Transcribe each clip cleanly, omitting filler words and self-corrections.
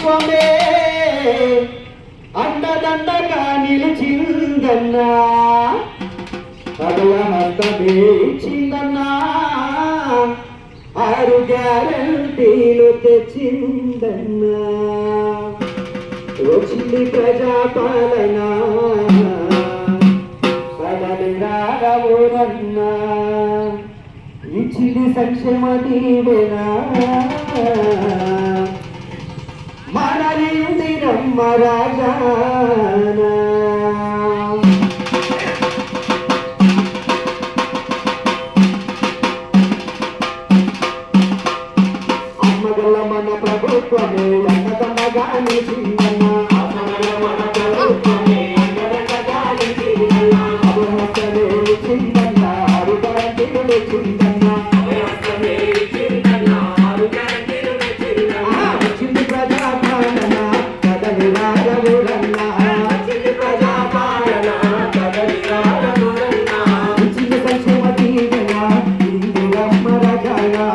ప్రభుత్వమే అండదండగా నిలిచిందన్నా, అదల హస్తమే ఇచ్చిందన్నా, 6 గ్యారంటీలు తెచ్చిందన్నా. వచ్చింది ప్రజాపాలన కదలిరాగవురన్నా, ఇచ్చింది సంక్షేమ దీవెనా, మనలింది రమ్మ రాజానా. అమ్మగల్ల మన ప్రభుత్వమే అండదండగా నిలిచిందన్నా, మన ప్రభుత్వమే అండదండగా నిలిచిందన్నా, అభయహస్తమే ఇచ్చిందన్నా, 6 గ్యారంటీలు తెచ్చిందన్నా, అభయహస్తమే ఇచ్చిందన్నా, 6 గ్యారంటీలు తెచ్చిందన్నా. వచ్చింది ప్రజాపాలన కదలిరాగవురన్నా, వచ్చింది ప్రజాపాలన కదలిరాగవురన్నా, ఇచ్చింది సంక్షేమ దీవెనా, ఇందిరమ్మ రాజానా,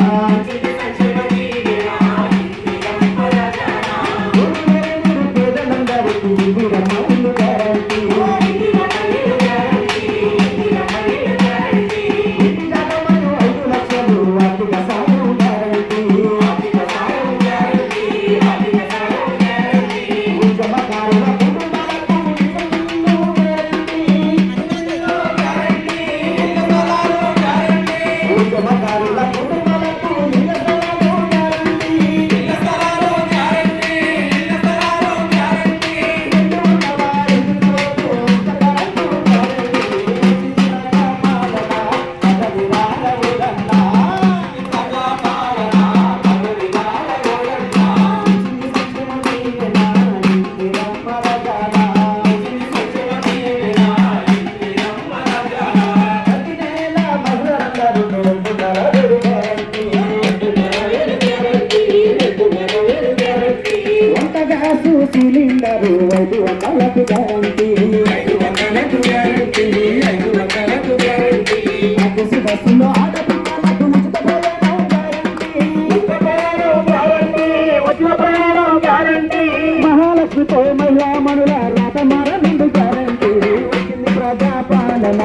సిలిండరు 500లకు గ్యారంటీ, 500లకు గ్యారంటీ, 500లకు గ్యారంటీ. ఆర్టీసీ బస్సులో ఆడపిల్లలకు ఉచిత ప్రయాణం గ్యారంటీ, ఉచిత ప్రయాణం గ్యారంటీ, ఉచిత ప్రయాణం గ్యారంటీ. మహాలక్ష్మితో మహిళా మనుల రాత మరణిండు గ్యారంటీ. వచ్చింది ప్రజాపాలన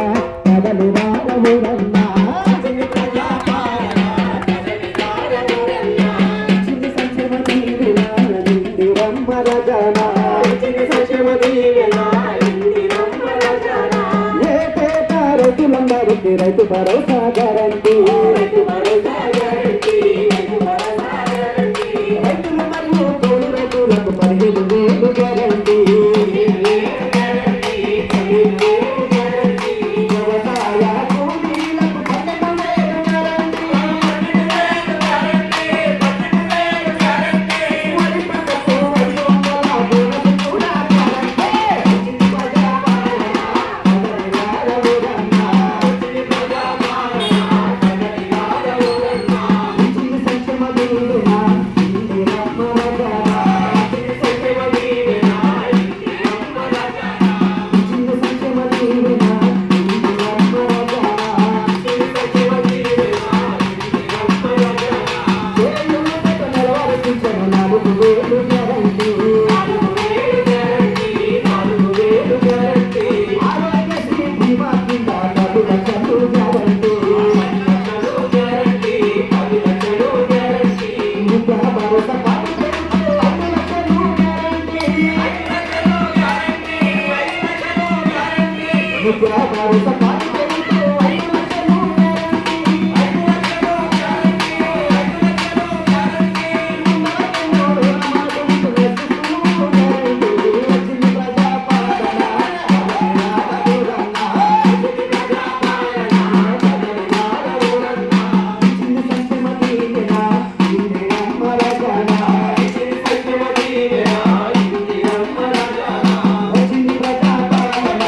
కదలిరాగవురన్నా, వచ్చింది ప్రజాపాలన కదలిరాగవురన్నా, ఇచ్చింది సంక్షేమ దీవెనా, ఇందిరమ్మ రాజానా, ఇచ్చింది సంక్షేమ దీవెనా, ఇందిరమ్మ రాజానా. ఏటేట రైతులందరికీ Rythu Bharosa guarantee, Rythu Bharosa guarantee, Rythu Bharosa guarantee. రైతులు మరియు తోడు రైతులకు 15,000 గ్యారంటీ, 15,000 గ్యారంటీ, 15,000 గ్యారంటీ. వ్యవసాయ కూలీలకు 12,000 గ్యారంటీ, 12,000 గ్యారంటీ, 12,000 గ్యారంటీ. వరి పంటకు 500 బోనస్ కూడా గ్యారంటీ. వచ్చింది ప్రజాపాలన కదలిరాగవురన్నా, వచ్చింది ప్రజాపాలన కదలిరాగవురన్నా, ఇచ్చింది సంక్షేమ దీవెనా, ఇందిరమ్మ రాజానా, ఇచ్చింది సంక్షేమ దీవెనా, ఇందిరమ్మ రాజానా, ఇచ్చింది సంక్షేమ దీవెనా, ఇందిరమ్మ రాజానా, ఇచ్చింది సంక్షేమ దీవెనా, ఇందిరమ్మ రాజానా. చేయూతకు నిలవరించిన 4,000 గ్యారంటీ, 4,000 గ్యారంటీ, 4,000 గ్యారంటీ. ఆరోగ్యశ్రీ బీమా కింద 10 లక్షలు గ్యారంటీ, 10 లక్షలు గ్యారంటీ, 10 లక్షలు గ్యారంటీ. విద్యా భరోసా కార్డు పెడితే 5 లక్షలు గ్యారంటీ, 5 లక్షలు గ్యారంటీ, 5 లక్షలు గ్యారంటీ. విద్యా భరోసా కార్డు పెడితే 5 లక్షలు గ్యారంటీ, 5 లక్షలు గ్యారంటీ, 5 లక్షలు గ్యారంటీ. ముందరకెన్నో రుణమాఫీ చేస్తూ గ్యారంటీ. వచ్చింది ప్రజాపాలన కదలిరాగవురన్నా, వచ్చింది ప్రజాపాలన కదలిరాగవురన్నా, ఇచ్చింది సంక్షేమ దీవెనా, ఇందిరమ్మ రాజానా, ఇచ్చింది సంక్షేమ దీవెనా, ఇందిరమ్మ రాజానా. వచ్చింది ప్రజాపాలన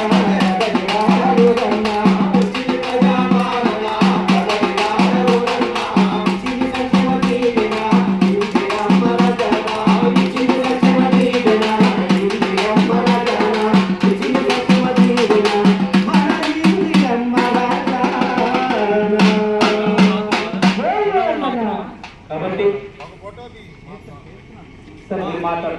కదలిరాగవురన్నా, వచ్చింది ప్రజాపాలన కదలిరాగవురన్నా, ఇచ్చింది సంక్షేమ దీవెనా, ఇందిరమ్మ రాజానా, ఇచ్చింది సంక్షేమ దీవెనా, ఇందిరమ్మ రాజానా, ఇచ్చింది సంక్షేమ దీవెనా, మన ఇందిరమ్మ రాజానా. కాబట్టి సరే మీరు మాట్లాడండి.